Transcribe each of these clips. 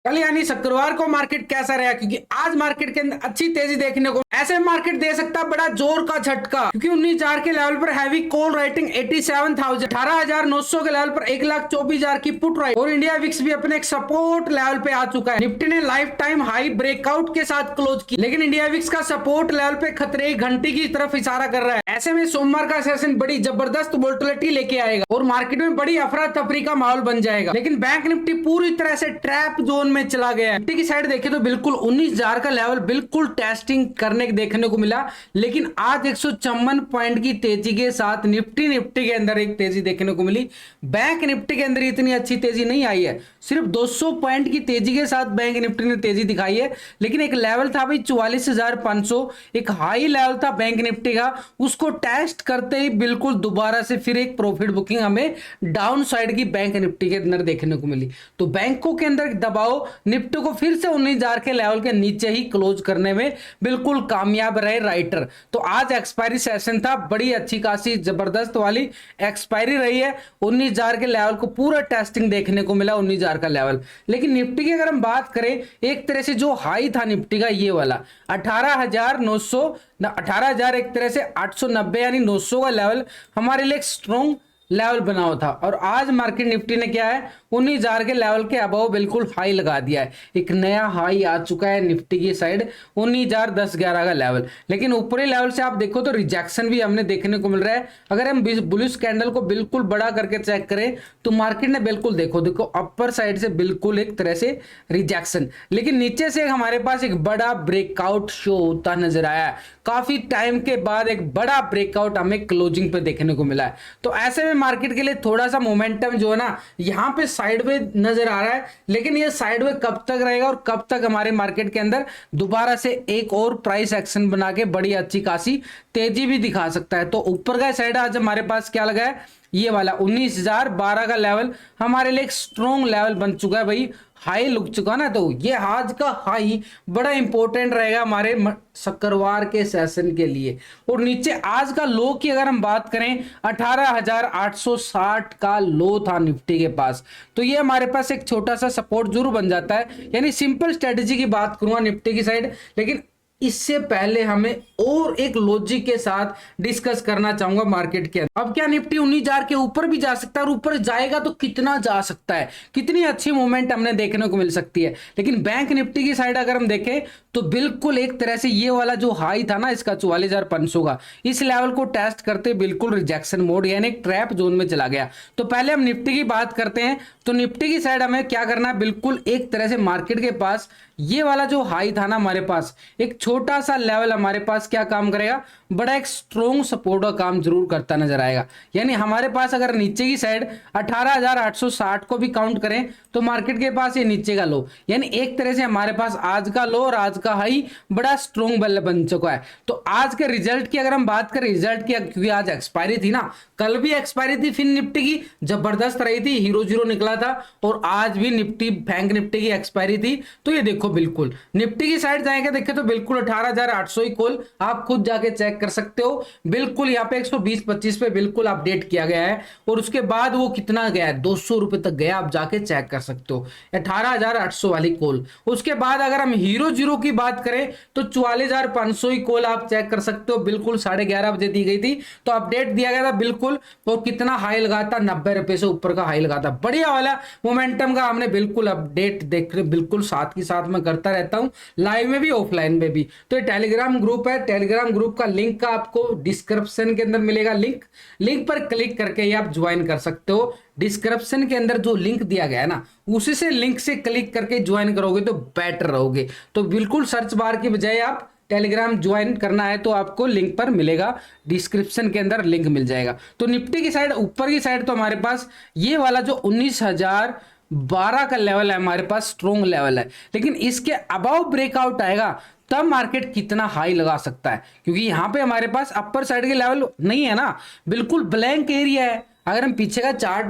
कल यानी शुक्रवार को मार्केट कैसा रहा, क्योंकि आज मार्केट के अंदर अच्छी तेजी देखने को, ऐसे मार्केट दे सकता है बड़ा जोर का झटका, क्योंकि 19,000 के लेवल पर हैवी कॉल राइटिंग 87,000 18,900 के लेवल पर 1,24,000 की पुट राइट, और इंडिया विक्स भी अपने एक सपोर्ट लेवल पे आ चुका है। निफ्टी ने लाइफ टाइम हाई ब्रेकआउट के साथ क्लोज की, लेकिन इंडिया विक्स का सपोर्ट लेवल पे खतरे की घंटी की तरफ इशारा कर रहा है। ऐसे में सोमवार का सेशन बड़ी जबरदस्त वोलेटिलिटी लेके आएगा और मार्केट में बड़ी अफरा तफरी का माहौल बन जाएगा। लेकिन बैंक निफ्टी पूरी तरह से ट्रैप जोन में चला गया है। निफ्टी की साइड देखें तो बिल्कुल 19,000 का लेवल बिल्कुल टेस्टिंग करने के देखने को मिला, लेकिन आज 154 पॉइंट की तेजी के साथ निफ्टी के अंदर एक तेजी देखने को मिली। बैंक निफ्टी के अंदर इतनी अच्छी तेजी नहीं आई है, सिर्फ 200 पॉइंट की तेजी के साथ बैंक निफ्टी ने तेजी दिखाई है। लेकिन एक लेवल था भाई 44,500, एक हाई लेवल था बैंक निफ्टी का, उसको टेस्ट करते ही बिल्कुल दोबारा से फिर एक प्रॉफिट बुकिंग हमें डाउन साइड की बैंक निफ्टी के अंदर देखने को मिली। तो बैंकों के अंदर दबाव निफ्टी को फिर से 19,000 के लेवल के नीचे ही क्लोज करने में बिल्कुल कामयाब रहे राइटर। तो आज एक्सपायरी सेशन था, बड़ी अच्छी खासी जबरदस्त वाली एक्सपायरी रही है। 19,000 के लेवल को पूरा टेस्टिंग देखने को मिला, 19,000 का लेवल। लेकिन निफ्टी की अगर हम बात करें, एक तरह से जो हाई था निफ्टी का ये वाला 18,900 18,000 एक तरह से 890 यानी 900 का लेवल हमारे लिए एक स्ट्रॉन्ग लेवल बना हुआ था, और आज मार्केट निफ्टी ने क्या है 19,000 के लेवल के अबव बिल्कुल हाई लगा दिया है। एक नया हाई आ चुका है निफ्टी की साइड 19,010-11 का लेवल। लेकिन ऊपरी लेवल से आप देखो तो रिजेक्शन भी हमने देखने को मिल रहा है। अगर हम बुलिश कैंडल को बिल्कुल बड़ा करके चेक करें तो मार्केट ने बिल्कुल देखो अपर साइड से बिल्कुल एक तरह से रिजेक्शन, लेकिन नीचे से हमारे पास एक बड़ा ब्रेकआउट शो होता नजर आया है। काफी टाइम के बाद एक बड़ा ब्रेकआउट हमें क्लोजिंग पे देखने को मिला है। तो ऐसे में मार्केट के लिए थोड़ा सा मोमेंटम जो है ना यहां पे साइडवेज नजर आ रहा है, लेकिन ये साइडवेज कब तक रहेगा और कब तक हमारे मार्केट के अंदर दोबारा से एक और प्राइस एक्शन बना के बड़ी अच्छी खासी तेजी भी दिखा सकता है। तो ऊपर का साइड आज हमारे पास क्या लगा है, ये वाला 19,012 का लेवल हमारे लिए एक स्ट्रॉन्ग लेवल बन चुका है भाई, हाई लुक चुका ना। तो ये आज का हाई बड़ा इंपॉर्टेंट रहेगा हमारे शुक्रवार के सेशन के लिए। और नीचे आज का लो की अगर हम बात करें 18,860 का लो था निफ्टी के पास, तो ये हमारे पास एक छोटा सा सपोर्ट जरूर बन जाता है। यानी सिंपल स्ट्रेटेजी की बात करूंगा निफ्टी की साइड, लेकिन इससे पहले हमें और एक लॉजिक के साथ डिस्कस करना चाहूंगा मार्केट के अंदर। अब क्या निफ्टी 19,000 के ऊपर भी जा सकता है, और ऊपर जाएगा तो कितना जा सकता है, कितनी अच्छी मूवमेंट हमने देखने को मिल सकती है। लेकिन बैंक निफ्टी की साइड अगर हम देखें तो बिल्कुल एक तरह से ये वाला जो हाई था ना इसका 44,500 का, इस लेवल को टेस्ट करते बिल्कुल रिजेक्शन मोड यानी एक ट्रैप जोन में चला गया। तो पहले हम निफ्टी की बात करते हैं। तो निफ्टी की साइड हमें क्या करना है, बिल्कुल एक तरह से मार्केट के पास ये वाला जो हाई था ना हमारे पास, एक छोटा सा लेवल हमारे पास क्या काम करेगा, बड़ा एक स्ट्रॉन्ग सपोर्ट का काम जरूर करता नजर आएगा। यानी हमारे पास अगर नीचे की साइड 18,860 को भी काउंट करें तो मार्केट के पास ये नीचे का लो, यानी एक तरह से हमारे पास आज का लो और आज का हाई बड़ा स्ट्रॉन्ग बन चुका है। तो आज के रिजल्ट की अगर हम बात करें, रिजल्ट की क्योंकि आज एक्सपायरी थी ना, कल भी एक्सपायरी थी फिर निफ्टी की जबरदस्त रही थी, हीरो जीरो निकला था, और आज भी निफ्टी बैंक निफ्टी की एक्सपायरी थी। तो ये देखो बिल्कुल निफ्टी की साइड जाएंगे देखें तो बिल्कुल 18,800 ही कॉल, आप खुद जाके चेक कर सकते हो। बिल्कुल यहाँ पे 120-25 पे बिल्कुल अपडेट किया गया है, और उसके बाद वो कितना गया है 200 रुपए तक गया, आप जाके चेक कर सकते हो 18,800 वाली कॉल। उसके बाद अगर हम हीरो जीरो की बात करें तो 44,500 ही कॉल आप चेक कर सकते हो, बिल्कुल 11:30 बजे दी गई थी, तो अपडेट दिया गया था बिल्कुल। और कितना हाई लगा था, 90 रुपए से ऊपर का हाई लगा था, बढ़िया वाला मोमेंटम का हमने बिल्कुल अपडेट देख बिल्कुल साथ ही साथ में करता रहता हूं, लाइव में भी ऑफलाइन में भी। तो ये टेलीग्राम ग्रुप है, टेलीग्राम ग्रुप का लिंक का आपको डिस्क्रिप्शन के अंदर मिलेगा, लिंक पर क्लिक करके ही आप ज्वाइन कर सकते हो। डिस्क्रिप्शन के अंदर जो लिंक दिया गया है ना उसी से लिंक से क्लिक करके ज्वाइन करोगे तो बेटर रहोगे। तो बिल्कुल सर्च बार की बजाय आप टेलीग्राम ज्वाइन करना है तो आपको लिंक पर मिलेगा, डिस्क्रिप्शन के अंदर लिंक मिल जाएगा। तो निफ्टी की साइड ऊपर की साइड तो हमारे पास ये वाला जो 19,012 का लेवल है हमारे पास स्ट्रॉन्ग लेवल है, लेकिन इसके अबाव ब्रेकआउट आएगा तब मार्केट कितना हाई लगा सकता है, क्योंकि यहां पे हमारे पास अपर साइड के लेवल नहीं है ना, बिल्कुल ब्लैंक एरिया है। अगर हम पीछे का चार्ट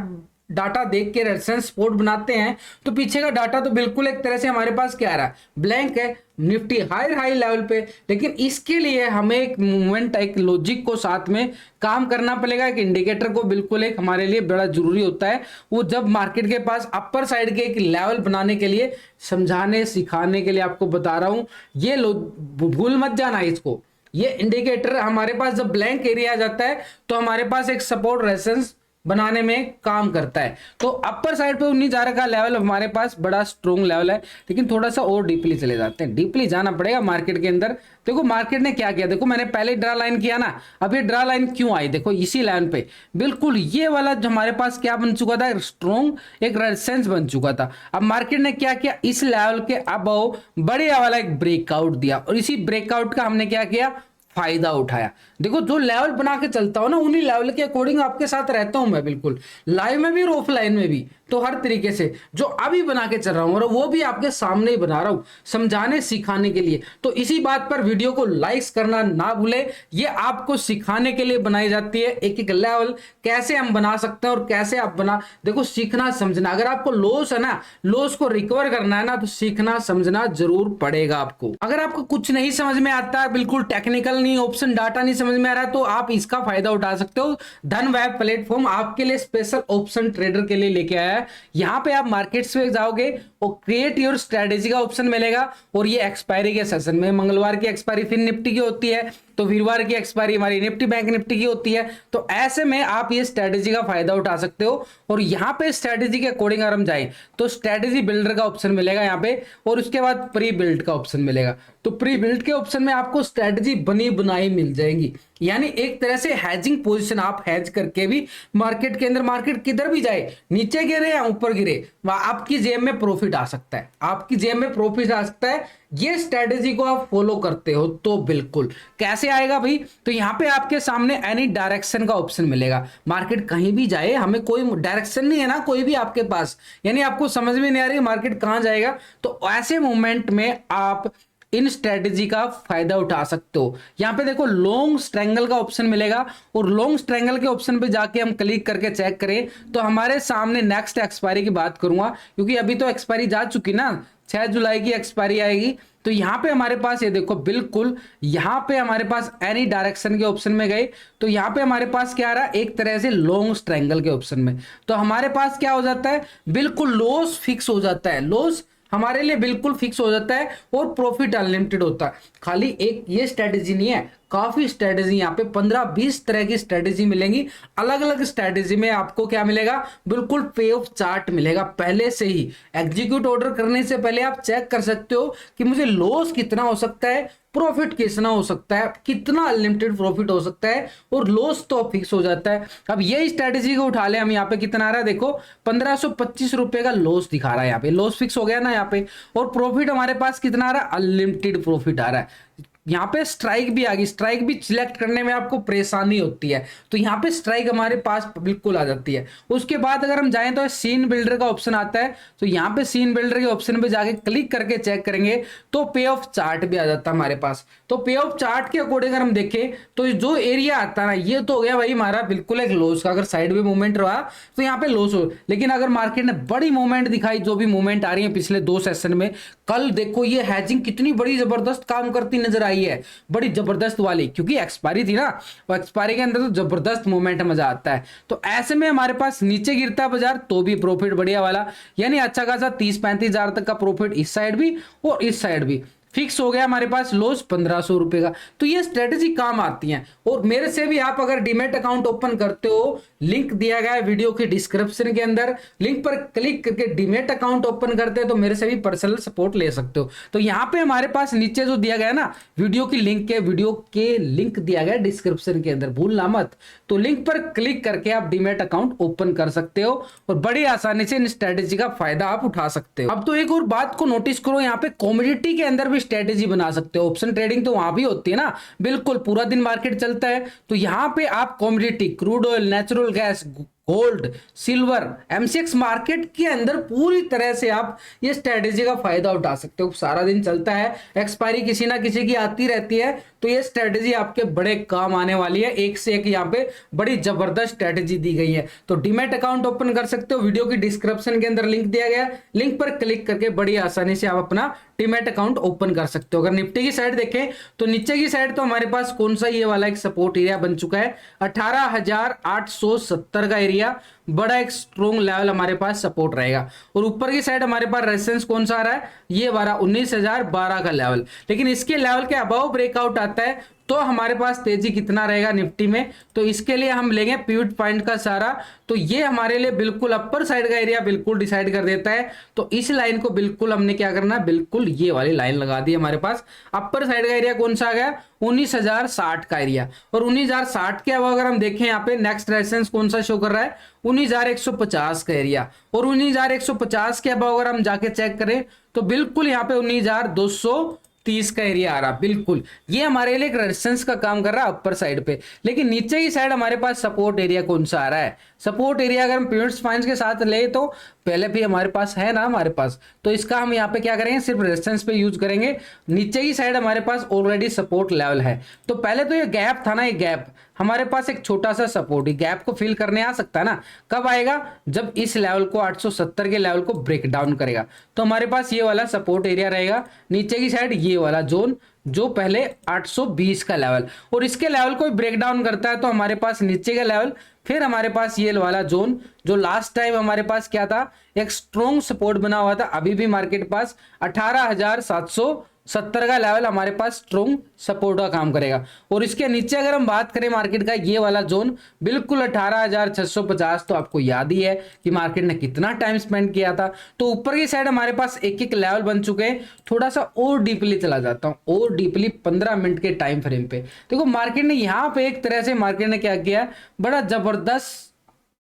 डाटा देख के रेफरेंस सपोर्ट बनाते हैं तो पीछे का डाटा तो बिल्कुल एक तरह से हमारे पास क्या आ रहा है, ब्लैंक है, निफ्टी हाई लेवल पे। लेकिन इसके लिए हमें एक मूवमेंट, एक लॉजिक को साथ में काम करना पड़ेगा। एक इंडिकेटर को बिल्कुल एक हमारे लिए बड़ा जरूरी होता है। वो जब मार्केट के पास अपर साइड के एक लेवल बनाने के लिए, समझाने सिखाने के लिए आपको बता रहा हूं, ये भूल मत जाना इसको। ये इंडिकेटर हमारे पास जब ब्लैंक एरिया आ जाता है तो हमारे पास एक सपोर्ट रेजिस्टेंस बनाने में काम करता है। तो अपर साइड पे 19,000 का लेवल हमारे पास बड़ा स्ट्रॉन्ग लेवल है। लेकिन थोड़ा सा और डीपली चले जाते हैं, डीपली जाना पड़ेगा मार्केट के अंदर। देखो मार्केट ने क्या किया, देखो मैंने पहले ड्रा लाइन किया ना, अब ये ड्रा लाइन क्यों आई, देखो इसी लाइन पे बिल्कुल ये वाला जो हमारे पास क्या बन चुका था, स्ट्रॉन्ग एक रेजिस्टेंस बन चुका था। अब मार्केट ने क्या किया, इस लेवल के अबव बढ़िया वाला एक ब्रेकआउट दिया और इसी ब्रेकआउट का हमने क्या किया, फायदा उठाया। देखो जो लेवल बना के चलता हूं ना, उन्हीं लेवल के अकॉर्डिंग आपके साथ रहता हूं मैं, बिल्कुल लाइव में भी और ऑफलाइन में भी। तो हर तरीके से जो अभी बना के चल रहा हूं और वो भी आपके सामने ही बना रहा हूं, समझाने सिखाने के लिए। तो इसी बात पर वीडियो को लाइक्स करना ना भूले। ये आपको सिखाने के लिए बनाई जाती है, एक एक लेवल कैसे हम बना सकते हैं और कैसे आप बना, देखो सीखना समझना। अगर आपको लॉस है ना, लॉस को रिकवर करना है ना, तो सीखना समझना जरूर पड़ेगा आपको। अगर आपको कुछ नहीं समझ में आता है, बिल्कुल टेक्निकल नहीं, ऑप्शन डाटा नहीं समझ में आ रहा है, तो आप इसका फायदा उठा सकते हो। धन वेब प्लेटफॉर्म आपके लिए स्पेशल ऑप्शन ट्रेडर के लिए लेके आया है। यहां पे आप मार्केट्स में जाओगे और क्रिएट योर स्ट्रेटेजी का ऑप्शन मिलेगा। और ये एक्सपायरी के सेशन में, मंगलवार की एक्सपायरी फिर निफ्टी की होती है, तो वीरवार की एक्सपायरी हमारी निफ्टी बैंक निफ्टी की होती है। तो ऐसे में आप ये स्ट्रेटेजी का फायदा उठा सकते हो। और यहाँ पे स्ट्रेटेजी के अकॉर्डिंग अगर हम जाए तो स्ट्रेटेजी बिल्डर का ऑप्शन मिलेगा यहाँ पे, और उसके बाद प्री बिल्ड का ऑप्शन मिलेगा। तो प्री बिल्ड के ऑप्शन में आपको स्ट्रेटेजी बनी बनाई मिल जाएगी। यानी एक तरह से हैजिंग पोजीशन, आप हैज करके भी मार्केट के अंदर, मार्केट किधर भी जाए, नीचे गिरे या ऊपर गिरे, आपकी जेब में प्रॉफिट आ सकता है, आपकी जेब में प्रॉफिट आ सकता है। ये स्ट्रेटेजी को आप फॉलो करते हो तो बिल्कुल। कैसे आएगा भाई, तो यहाँ पे आपके सामने एनी डायरेक्शन का ऑप्शन मिलेगा। मार्केट कहीं भी जाए, हमें कोई डायरेक्शन नहीं है ना कोई भी आपके पास, यानी आपको समझ में नहीं आ रही मार्केट कहां जाएगा, तो ऐसे मोमेंट में आप इन स्ट्रेटेजी का फायदा उठा सकते हो। यहां पे देखो लॉन्ग स्ट्रैंगल का ऑप्शन मिलेगा, और लॉन्ग स्ट्रैंगल के ऑप्शन पे जाके हम क्लिक करके चेक करें तो हमारे सामने नेक्स्ट एक्सपायरी की बात करूंगा, क्योंकि अभी तो एक्सपायरी जा चुकी ना, 6 जुलाई की एक्सपायरी आएगी। तो यहां पे हमारे पास ये देखो, बिल्कुल यहां पे हमारे पास एनी डायरेक्शन के ऑप्शन में गए तो यहां पे हमारे पास क्या आ रहा है, एक तरह से लॉन्ग स्ट्रैंगल के ऑप्शन में। तो हमारे पास क्या हो जाता है, बिल्कुल लॉस फिक्स हो जाता है, लॉस हमारे लिए बिल्कुल फिक्स हो जाता है और प्रॉफिट अनलिमिटेड होता है। खाली एक ये स्ट्रेटेजी नहीं है, काफी स्ट्रेटेजी, यहाँ पे 15-20 तरह की स्ट्रेटेजी मिलेंगी। अलग अलग स्ट्रेटेजी में आपको क्या मिलेगा, बिल्कुल पे ऑफ चार्ट मिलेगा। पहले से ही एग्जीक्यूट ऑर्डर करने से पहले आप चेक कर सकते हो कि मुझे लॉस कितना हो सकता है, प्रॉफिट कितना हो सकता है, कितना अनलिमिटेड प्रॉफिट हो सकता है, और लॉस तो फिक्स हो जाता है। अब ये स्ट्रेटेजी को उठा ले हम, यहाँ पे कितना आ रहा है देखो, 1525 रुपए का लॉस दिखा रहा है, यहाँ पे लॉस फिक्स हो गया ना यहाँ पे, और प्रॉफिट हमारे पास कितना आ रहा है, अनलिमिटेड प्रॉफिट आ रहा है। यहाँ पे स्ट्राइक भी आ गई, स्ट्राइक भी सिलेक्ट करने में आपको परेशानी होती है, तो यहाँ पे स्ट्राइक हमारे पास बिल्कुल आ जाती है। उसके बाद अगर हम जाएं तो सीन बिल्डर का ऑप्शन आता है, तो यहाँ पे सीन बिल्डर के ऑप्शन पे जाके क्लिक करके चेक करेंगे तो पे ऑफ चार्ट भी आ जाता है हमारे पास। तो पे ऑफ चार्ट के अकॉर्डिंग अगर हम देखें तो जो एरिया आता है ना, ये तो हो गया भाई हमारा बिल्कुल एक लॉस का। अगर साइड में मूवमेंट रहा तो यहाँ पे लॉस हो, लेकिन अगर मार्केट ने बड़ी मूवमेंट दिखाई, जो भी मूवमेंट आ रही है पिछले 2 सेशन में, कल देखो ये हैजिंग कितनी बड़ी जबरदस्त काम करती नजर आई है, बड़ी जबरदस्त वाली, क्योंकि एक्सपायरी थी ना, वो एक्सपायरी के अंदर तो जबरदस्त मूवमेंट मजा आता है। तो ऐसे में हमारे पास नीचे गिरता है बाजार तो भी प्रॉफिट बढ़िया वाला, यानी अच्छा खासा 30-35 हजार तक का प्रॉफिट इस साइड भी और इस साइड भी। फिक्स हो गया हमारे पास लॉस 1500 रुपए का। तो ये स्ट्रेटेजी काम आती है। और मेरे से भी आप अगर डीमेट अकाउंट ओपन करते हो, लिंक दिया गया है वीडियो के डिस्क्रिप्शन के अंदर, लिंक पर क्लिक करके डीमेट अकाउंट ओपन करते हो तो मेरे से भी पर्सनल सपोर्ट ले सकते हो। तो यहाँ पे हमारे पास नीचे जो दिया गया ना वीडियो की लिंक के, वीडियो के लिंक दिया गया डिस्क्रिप्शन के अंदर, भूलना मत। तो लिंक पर क्लिक करके आप डीमेट अकाउंट ओपन कर सकते हो और बड़ी आसानी से इन स्ट्रेटेजी का फायदा आप उठा सकते हो। अब तो एक और बात को नोटिस करो, यहाँ पे कॉमोडिटी के अंदर भी स्ट्रेटेजी बना सकते हो। ऑप्शन ट्रेडिंग तो वहां भी होती है ना, बिल्कुल पूरा दिन मार्केट चलता है, तो यहां पे आप commodity, crude oil, natural gas, gold, silver, MCX market के अंदर पूरी तरह से आप ये स्ट्रेटेजी का फायदा उठा सकते हो। सारा दिन चलता है, एक्सपायरी किसी ना किसी की आती रहती है, तो ये स्ट्रेटेजी आपके बड़े काम आने वाली है। एक से एक यहाँ पे बड़ी जबरदस्त स्ट्रेटेजी दी गई है। तो डीमैट अकाउंट ओपन कर सकते हो, वीडियो की डिस्क्रिप्शन के अंदर लिंक दिया गया है, लिंक पर क्लिक करके बड़ी आसानी से आप अपना डीमैट अकाउंट ओपन कर सकते हो। अगर निफ्टी की साइड देखें तो नीचे की साइड तो हमारे पास कौन सा ये वाला एक सपोर्ट एरिया बन चुका है, 18,870 का एरिया, बड़ा एक स्ट्रॉन्ग लेवल हमारे पास सपोर्ट रहेगा। और ऊपर की साइड हमारे पास रेजिस्टेंस कौन सा आ रहा है, ये वाला 19,012 का लेवल। लेकिन इसके लेवल के अबव ब्रेकआउट आता है तो हमारे पास तेजी कितना रहेगा निफ्टी में, तो इसके लिए हम लेंगे पिवट पॉइंट का सहारा। तो ये हमारे लिए बिल्कुल अपर साइड का एरिया बिल्कुल डिसाइड कर देता है। तो इस लाइन को बिल्कुल हमने क्या करना है, बिल्कुल ये वाली लाइन लगा दी। हमारे पास अपर साइड का एरिया कौन सा आ गया, 19,060 का एरिया। और 19,060 के अलावा अगर हम देखें यहाँ पे नेक्स्ट रेजिस्टेंस कौन सा शो कर रहा है, 19,150 का एरिया। और 19,150 के अलावा अगर हम जाके चेक करें तो बिल्कुल यहाँ पे 19,230 का एरिया आ रहा, बिल्कुल ये हमारे लिए एक रेजिस्टेंस का काम कर रहा है अपर साइड पे। लेकिन नीचे की साइड हमारे पास सपोर्ट एरिया कौन सा आ रहा है, सपोर्ट एरिया अगर हम पिवट पॉइंट्स के साथ ले तो पहले भी हमारे पास है ना हमारे पास, तो इसका हम यहाँ पे क्या करेंगे, सिर्फ रेजिस्टेंस पे यूज करेंगे। नीचे की साइड हमारे पास ऑलरेडी सपोर्ट लेवल है। तो पहले तो ये गैप था ना, ये गैप हमारे पास एक छोटा सा सपोर्ट, ये गैप को फिल करने आ सकता है ना, कब आएगा, जब इस लेवल को 870 के लेवल को ब्रेक डाउन करेगा। तो हमारे पास ये वाला सपोर्ट एरिया रहेगा, नीचे की साइड ये वाला जोन जो पहले 820 का लेवल, और इसके लेवल को ब्रेक डाउन करता है तो हमारे पास नीचे का लेवल, फिर हमारे पास ये वाला जोन जो लास्ट टाइम हमारे पास क्या था, एक स्ट्रॉन्ग सपोर्ट बना हुआ था। अभी भी मार्केट पास 18,770 का लेवल हमारे पास स्ट्रॉन्ग सपोर्ट का काम करेगा। और इसके नीचे अगर हम बात करें मार्केट का, ये वाला जोन बिल्कुल 18,650, तो आपको याद ही है कि मार्केट ने कितना टाइम स्पेंड किया था। तो ऊपर की साइड हमारे पास एक एक लेवल बन चुके हैं। थोड़ा सा और डीपली चला जाता हूं, और डीपली 15 मिनट के टाइम फ्रेम पे देखो, मार्केट ने यहां पे एक तरह से मार्केट ने क्या किया, बड़ा जबरदस्त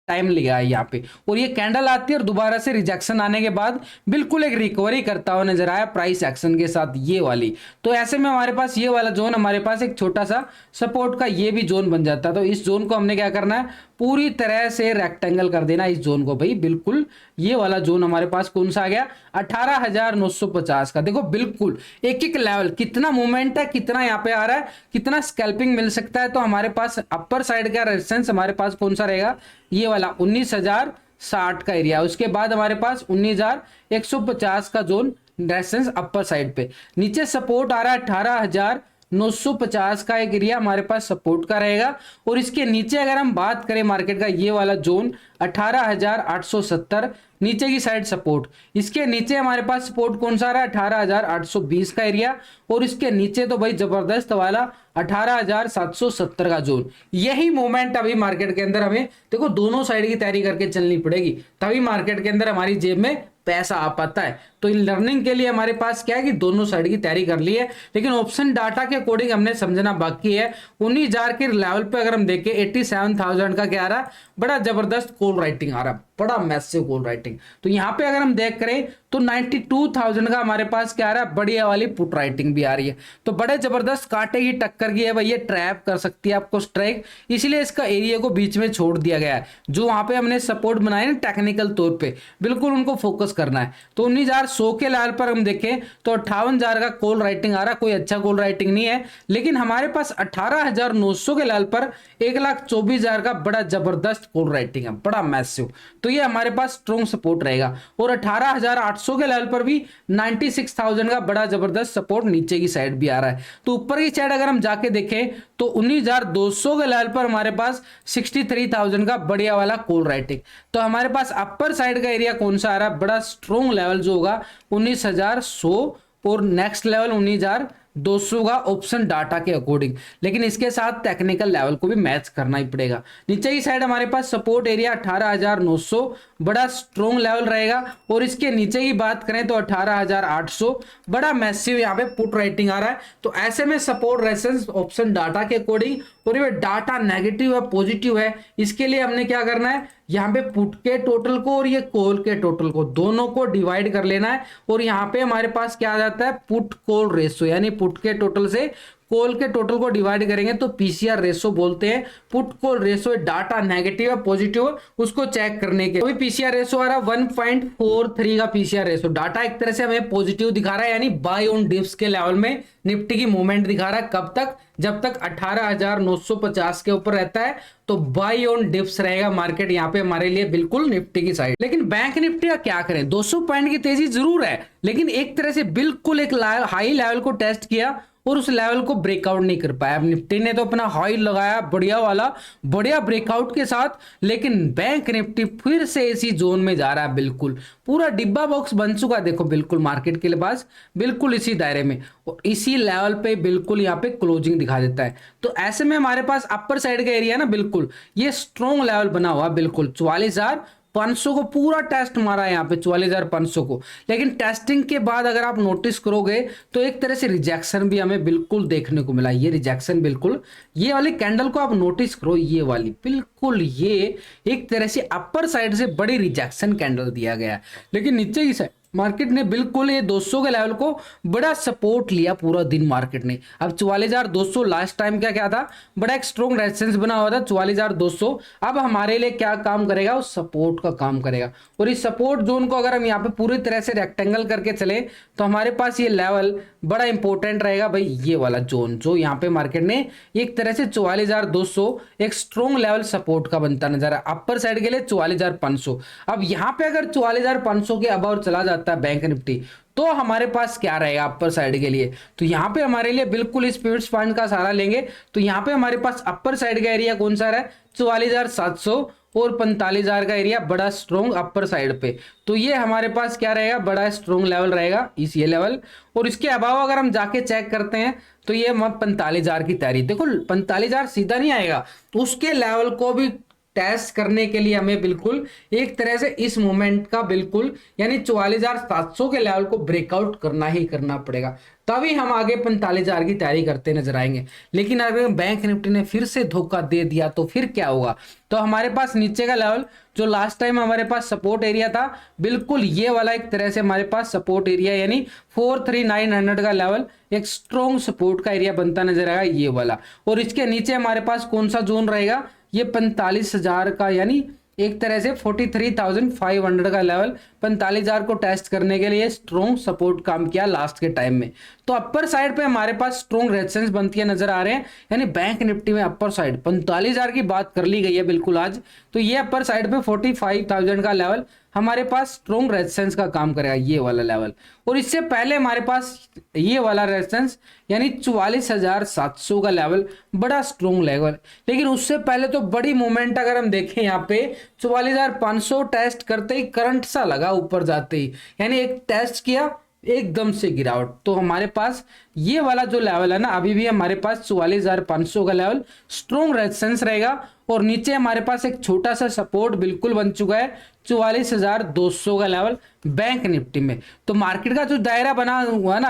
टाइम लिया है यहाँ पे, और ये कैंडल आती है और दोबारा से रिजेक्शन आने के बाद बिल्कुल एक रिकवरी करता हुआ नजर आया प्राइस एक्शन के साथ, ये वाली। तो ऐसे में हमारे पास ये वाला जोन हमारे पास एक छोटा सा सपोर्ट का ये भी जोन बन जाता है। तो इस जोन को हमने क्या करना है, पूरी तरह से रेक्टेंगल कर देना इस जोन को भाई, बिल्कुल ये वाला जोन हमारे पास कौन सा आ गया, 18,950 का। देखो बिल्कुल एक एक लेवल कितना मूवमेंट है, कितना यहाँ पे आ रहा है, कितना स्कैल्पिंग मिल सकता है। तो हमारे पास अपर साइड का रेजिस्टेंस हमारे पास कौन सा रहेगा, ये वाला 19,060 का एरिया। उसके बाद हमारे पास 19,150 का जोन रेजिस्टेंस अपर साइड पे। नीचे सपोर्ट आ रहा है 18,950 का एक एरिया हमारे पास सपोर्ट का रहेगा। और इसके नीचे अगर हम बात करें मार्केट का, ये वाला जोन 18,870 नीचे की साइड सपोर्ट। इसके नीचे हमारे पास सपोर्ट कौन सा आ रहा है, 18,820 का एरिया। और इसके नीचे तो भाई जबरदस्त वाला 18,770 का जोन। यही मोमेंट अभी मार्केट के अंदर हमें देखो दोनों साइड की तैयारी करके चलनी पड़ेगी, तभी मार्केट के अंदर हमारी जेब में पैसा आ पाता है। तो लर्निंग के लिए हमारे पास क्या है कि दोनों साइड की तैयारी कर ली है, लेकिन ऑप्शन डाटा के अकॉर्डिंग हमने समझना बाकी है। 19,000 के लेवल पे अगर हम देखें 87,000 का क्या आ रहा है, बड़ा जबरदस्त कॉल राइटिंग आ रहा है, बड़ा मैसिव कॉल राइटिंग। तो यहाँ पे अगर हम देख करें तो 92,000 का हमारे पास क्या आ रहा है, बढ़िया वाली पुट राइटिंग भी आ रही है। तो बड़े जबरदस्त कांटे की टक्कर की है भाई, ये ट्रैप कर सकती है आपको स्ट्राइक, इसलिए इसका एरिया को बीच में छोड़ दिया गया है। जो वहां पे हमने सपोर्ट बनाए ना टेक्निकल तौर पे, बिल्कुल उनको फोकस करना है। तो 19,100 के लेवल पर हम देखें तो 58,000 का कॉल राइटिंग आ रहा, कोई अच्छा कॉल राइटिंग नहीं है। लेकिन हमारे पास 18,900 के लेवल पर 1,24,000 का बड़ा जबरदस्त कॉल राइटिंग है, बड़ा मैसिव। तो ये हमारे पास स्ट्रॉन्ग सपोर्ट रहेगा। और 18,800 के लेवल पर भी 96,000 का बड़ा जबरदस्त सपोर्ट नीचे की साइड भी आ रहा है। तो ऊपर की साइड अगर हम जाके देखें तो 19,200 के लेवल पर हमारे पास 63,000 का बढ़िया वाला कॉल राइटिंग। तो हमारे पास अपर साइड का एरिया कौन सा आ रहा है, बड़ा स्ट्रॉन्ग लेवल जो होगा 19,100, और नेक्स्ट लेवल 19,200 का ऑप्शन डाटा के अकॉर्डिंग। लेकिन इसके साथ टेक्निकल लेवल को भी मैच करना ही पड़ेगा। नीचे की साइड हमारे पास सपोर्ट एरिया 18,900 बड़ा स्ट्रॉन्ग लेवल रहेगा। और इसके नीचे की बात करें तो 18,800 बड़ा मैसिव यहाँ पे पुट राइटिंग आ रहा है। तो ऐसे में सपोर्ट रेजिस्टेंस ऑप्शन डाटा के अकॉर्डिंग, और ये डाटा नेगेटिव है पॉजिटिव है, इसके लिए हमने क्या करना है, यहाँ पे पुट के टोटल को और ये कॉल के टोटल को दोनों को डिवाइड कर लेना है। और यहाँ पे हमारे पास क्या आ जाता है, पुट कॉल रेशियो, यानी पुट के टोटल से कॉल के टोटल को डिवाइड करेंगे तो पीसीआर रेशो बोलते हैं। Put call ratio data negative है पॉजिटिव है उसको चेक करने के, अभी पीसीआर रेशो आ रहा है 1.43 का पीसीआर रेशो। डाटा एक तरह से हमें पॉजिटिव दिखा रहा है, यानी बाय ऑन डिप्स के लेवल में निफ्टी की मूवमेंट दिखा रहा है। कब तक? जब तक 18,950 के ऊपर रहता है तो बाय ऑन डिप्स रहेगा मार्केट यहाँ पे हमारे लिए बिल्कुल निफ्टी की साइड। लेकिन बैंक निफ्टी का क्या करें, 200 पॉइंट की तेजी जरूर है, लेकिन एक तरह से बिल्कुल एक हाई लेवल को टेस्ट किया और उस लेवल को ब्रेकआउट नहीं कर पाया। निफ्टी ने तो अपना हाई लगाया बढ़िया वाला, बढ़िया ब्रेकआउट के साथ, लेकिन बैंक निफ्टी फिर से इसी जोन में जा रहा है। बिल्कुल पूरा डिब्बा बॉक्स बन चुका है, देखो बिल्कुल मार्केट के पास बिल्कुल इसी दायरे में और इसी लेवल पे बिल्कुल यहाँ पे क्लोजिंग दिखा देता है। तो ऐसे में हमारे पास अपर साइड का एरिया ना बिल्कुल ये स्ट्रॉन्ग लेवल बना हुआ बिल्कुल 44,500 को पूरा टेस्ट मारा है यहाँ पे 44,500 को। लेकिन टेस्टिंग के बाद अगर आप नोटिस करोगे तो एक तरह से रिजेक्शन भी हमें बिल्कुल देखने को मिला। ये रिजेक्शन बिल्कुल, ये वाली कैंडल को आप नोटिस करो, ये वाली बिल्कुल ये एक तरह से अपर साइड से बड़ी रिजेक्शन कैंडल दिया गया है। लेकिन नीचे की साइड मार्केट ने बिल्कुल ये 200 के लेवल को बड़ा सपोर्ट लिया पूरा दिन मार्केट ने। अब 44,200 लास्ट टाइम क्या क्या था, बड़ा एक स्ट्रॉन्ग रेजिस्टेंस बना हुआ था 44,200। अब हमारे लिए क्या काम करेगा, वो सपोर्ट का काम करेगा। और इस सपोर्ट जोन को अगर हम यहाँ पे पूरी तरह से रेक्टेंगल करके चले तो हमारे पास ये लेवल बड़ा इंपॉर्टेंट रहेगा भाई, ये वाला जोन जो यहाँ पे मार्केट ने एक तरह से 44,200 एक स्ट्रॉन्ग लेवल सपोर्ट का बनता नजर है अपर साइड के लिए 44,500। अब यहाँ पे अगर 44,500 के अबाउट चला जाता है बैंक निफ्टी तो हमारे पास क्या रहेगा अपर साइड के लिए, तो यहाँ पे हमारे लिए बिल्कुल इस पिवट पॉइंट का सहारा लेंगे। तो यहाँ पे हमारे पास अपर साइड का एरिया कौन सा है, 44,700 और 45,000 का एरिया बड़ा स्ट्रॉन्ग अपर साइड पे। तो ये हमारे पास क्या रहेगा, बड़ा स्ट्रॉन्ग लेवल रहेगा इस ये लेवल। और इसके अलावा अगर हम जाके चेक करते हैं तो ये 45,000 की तैयारी, देखो 45,000 सीधा नहीं आएगा, तो उसके लेवल को भी टेस्ट करने के लिए हमें बिल्कुल एक तरह से इस मोमेंट का बिल्कुल यानी 44,700 के लेवल को ब्रेकआउट करना ही करना पड़ेगा, तभी हम आगे 45,000 की तैयारी करते नजर आएंगे। लेकिन अगर बैंक निफ्टी ने फिर से धोखा दे दिया तो फिर क्या होगा, तो हमारे पास नीचे का लेवल जो लास्ट टाइम हमारे पास सपोर्ट एरिया था बिल्कुल ये वाला एक तरह से हमारे पास सपोर्ट एरिया यानी 43,900 का लेवल एक स्ट्रॉन्ग सपोर्ट का एरिया बनता नजर आएगा ये वाला। और इसके नीचे हमारे पास कौन सा जोन रहेगा, ये 45,000 का यानी एक तरह से 43,500 का लेवल 45,000 को टेस्ट करने के लिए स्ट्रॉन्ग सपोर्ट काम किया लास्ट के टाइम में। तो अपर साइड पे हमारे पास स्ट्रॉन्ग रेजिस्टेंस बनती है नजर आ रहे हैं, यानी बैंक निफ्टी में अपर साइड 45,000 की बात कर ली गई है बिल्कुल आज। तो ये अपर साइड पे 45,000 का लेवल हमारे पास स्ट्रॉन्ग रेजिस्टेंस का काम करेगा ये वाला लेवल। और इससे पहले हमारे पास ये वाला रेजिस्टेंस यानी 44,700 का लेवल बड़ा स्ट्रॉन्ग लेवल। लेकिन उससे पहले तो बड़ी मूवमेंट अगर हम देखें यहाँ पे 44,500 टेस्ट करते ही करंट सा लगा ऊपर जाते ही, यानी एक टेस्ट किया एकदम से गिरावट। तो हमारे पास ये वाला जो लेवल है ना अभी भी हमारे पास 44,500 का लेवल स्ट्रॉन्ग रेजिस्टेंस रहेगा। और नीचे हमारे पास एक छोटा सा सपोर्ट बिल्कुल बन चुका है 44,200 का लेवल बैंक निफ्टी में। तो मार्केट का जो दायरा बना हुआ है ना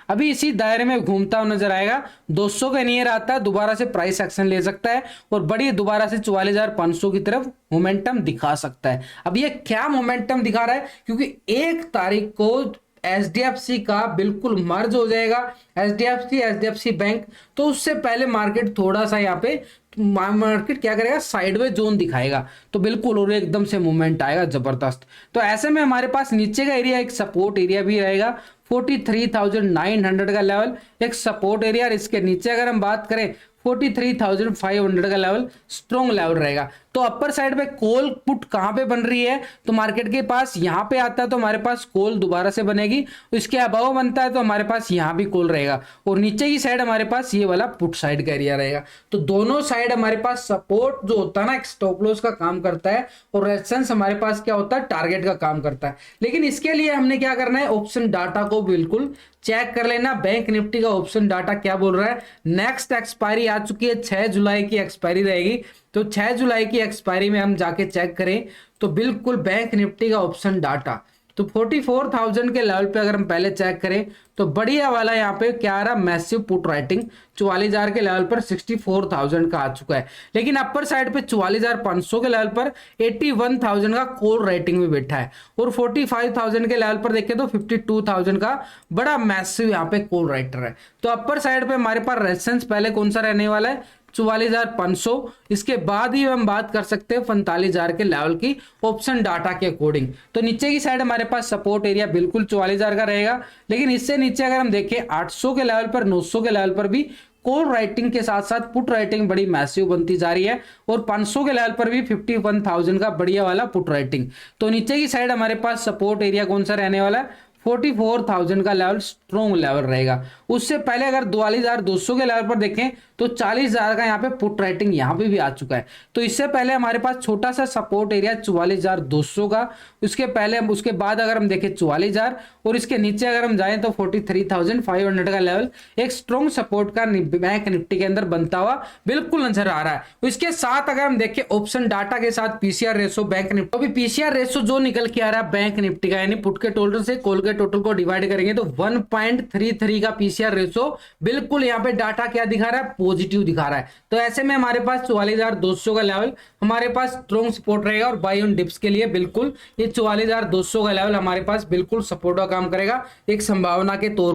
अभी इसी दायरे में घूमता हुआ नजर आएगा, 200 के नियर आता है दोबारा से प्राइस एक्शन ले सकता है और बड़ी दोबारा से 44,500 की तरफ मोमेंटम दिखा सकता है। अब ये क्या मोमेंटम दिखा रहा है, क्योंकि 1 तारीख को एचडीएफसी का बिल्कुल मर्ज हो जाएगा एचडीएफसी बैंक। तो उससे पहले मार्केट थोड़ा सा यहाँ पे मार्केट क्या करेगा, साइडवेज जोन दिखाएगा तो बिल्कुल और एकदम से मूवमेंट आएगा जबरदस्त। तो ऐसे में हमारे पास नीचे का एरिया एक सपोर्ट एरिया भी रहेगा 43,900 का लेवल एक सपोर्ट एरिया। और इसके नीचे अगर हम बात करें 43,500 का लेवल स्ट्रॉन्ग लेवल रहेगा। तो अपर साइड पे कॉल पुट कहां पे बन रही है, तो मार्केट के पास यहां पे आता है तो हमारे पास कॉल दोबारा से बनेगी, इसके अबाव बनता है तो हमारे पास यहां भी कॉल रहेगा। और नीचे की साइड हमारे पास ये वाला पुट साइड का एरिया रहेगा। तो दोनों साइड हमारे पास सपोर्ट जो होता है ना एक स्टॉप लॉस का काम करता है और रेजिस्टेंस हमारे पास क्या होता है टारगेट का काम करता है। लेकिन इसके लिए हमने क्या करना है, ऑप्शन डाटा को बिल्कुल चेक कर लेना। बैंक निफ्टी का ऑप्शन डाटा क्या बोल रहा है, नेक्स्ट एक्सपायरी आ चुकी है 6 जुलाई की एक्सपायरी रहेगी। तो 6 जुलाई की एक्सपायरी में हम जाके चेक करें तो बिल्कुल बैंक निफ्टी का ऑप्शन डाटा, तो तो 44,000 के लेवल पे अगर हम पहले चेक करें तो बढ़िया वाला यहाँ पे क्या आ रहा, मैसिव पुट राइटिंग 44,000 के लेवल पर 64,000 का आ चुका है। लेकिन अपर साइड पे 44,500 के लेवल पर 81,000 का कॉल राइटिंग भी बैठा है, और 45,000 के लेवल पर देखें तो 52,000 का बड़ा मैसिव यहाँ पे कॉल राइटर है। तो अपर साइड पे हमारे पास रेजिस्टेंस पहले कौन सा रहने वाला है, 44,500। इसके बाद ही हम बात कर सकते हैं 45,000 के लेवल की ऑप्शन डाटा के अकॉर्डिंग। तो नीचे की साइड हमारे पास सपोर्ट एरिया बिल्कुल 44,000 का रहेगा, लेकिन इससे नीचे अगर हम देखें 800 के लेवल पर, 900 के लेवल पर भी कॉल राइटिंग के साथ साथ पुट राइटिंग बड़ी मैसिव बनती जा रही है, और 500 के लेवल पर भी 51,000 का बढ़िया वाला पुट राइटिंग। तो नीचे की साइड हमारे पास सपोर्ट एरिया कौन सा रहने वाला है, 44,000 का लेवल स्ट्रॉन्ग लेवल रहेगा। उससे पहले अगर 42,200 के लेवल पर देखें तो 40,000 का यहाँ पे पुट राइटिंग यहाँ पे भी आ चुका है। तो इससे पहले हमारे पास छोटा सा सपोर्ट एरिया 44,200 का, उसके पहले उसके बाद अगर हम देखें 44,000, और इसके नीचे अगर हम जाएं तो 43,500 का लेवल एक स्ट्रॉन्ग सपोर्ट का बैंक निफ्टी के अंदर बनता हुआ बिल्कुल नजर आ रहा है। इसके साथ अगर हम देखें ऑप्शन डाटा के साथ पीसीआर रेशो बैंक निफ्टी, अभी पीसीआर रेशो जो निकल के आ रहा है बैंक निफ्टी का, यानी पुट के टोटल से कॉल के टोटल को डिवाइड करेंगे तो 1.33 का पीसीआर रेशो बिल्कुल यहाँ पे डाटा क्या दिखा रहा है, पॉजिटिव दिखा रहा है। तो ऐसे में हमारे पास 44,200 का लेवल हमारे पास स्ट्रॉन्ग सपोर्ट रहेगा, और बाई ऑन डिप्स के लिए बिल्कुल ये 44,200 का लेवल हमारे पास बिल्कुल सपोर्ट का काम करेगा एक संभावना के तौर